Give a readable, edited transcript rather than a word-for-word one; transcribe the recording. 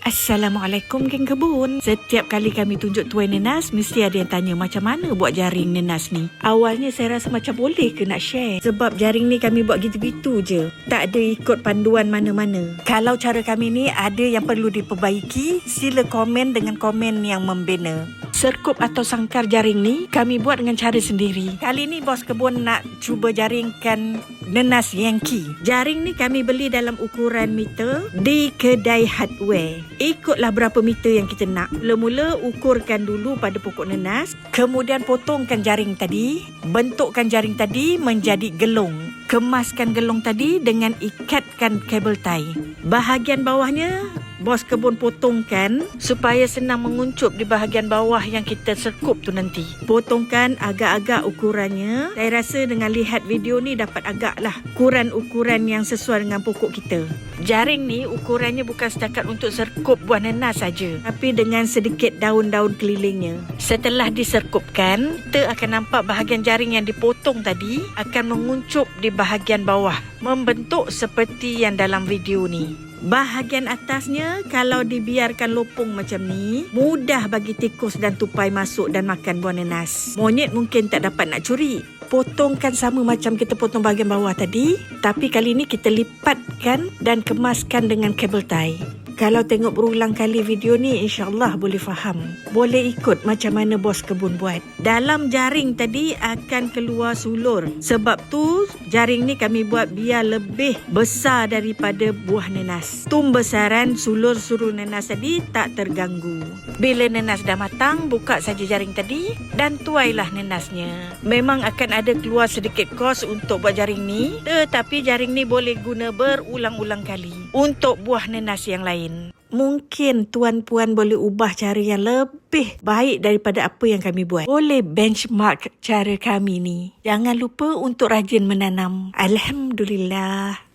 Assalamualaikum geng kebun. Setiap kali kami tunjuk tuai nenas, mesti ada yang tanya macam mana buat jaring nenas ni. Awalnya saya rasa macam boleh ke nak share. Sebab jaring ni kami buat gitu-gitu je. Tak ada ikut panduan mana-mana. Kalau cara kami ni ada yang perlu diperbaiki, sila komen dengan komen yang membina. Serkup atau sangkar jaring ni kami buat dengan cara sendiri. Kali ni bos kebun nak cuba jaringkan nenas Yankee. Jaring ni kami beli dalam ukuran meter di kedai hardware. Ikutlah berapa meter yang kita nak. Mula-mula ukurkan dulu pada pokok nenas, kemudian potongkan jaring tadi, bentukkan jaring tadi menjadi gelong. Kemaskan gelong tadi dengan ikatkan kabel tie. Bahagian bawahnya bos kebun potongkan supaya senang menguncup di bahagian bawah yang kita serkup tu nanti. Potongkan agak-agak ukurannya. Saya rasa dengan lihat video ni dapat agak lah ukuran yang sesuai dengan pokok kita. Jaring ni ukurannya bukan setakat untuk serkup buah nenas saja, tapi dengan sedikit daun-daun kelilingnya. Setelah diserkupkan, kita akan nampak bahagian jaring yang dipotong tadi akan menguncup di bahagian bawah, membentuk seperti yang dalam video ni. Bahagian atasnya kalau dibiarkan lopong macam ni, mudah bagi tikus dan tupai masuk dan makan buah nenas. Monyet mungkin tak dapat nak curi. Potongkan sama macam kita potong bahagian bawah tadi, tapi kali ni kita lipatkan dan kemaskan dengan kabel tie. Kalau tengok berulang kali video ni, insyaAllah boleh faham. Boleh ikut macam mana bos kebun buat. Dalam jaring tadi akan keluar sulur. Sebab tu jaring ni kami buat biar lebih besar daripada buah nenas. Besaran sulur-sulur nenas tadi tak terganggu. Bila nenas dah matang, buka saja jaring tadi dan tuailah nenasnya. Memang akan ada keluar sedikit kos untuk buat jaring ni, tetapi jaring ni boleh guna berulang-ulang kali untuk buah nenas yang lain. Mungkin tuan-puan boleh ubah cara yang lebih baik daripada apa yang kami buat. Boleh benchmark cara kami ni. Jangan lupa untuk rajin menanam. Alhamdulillah.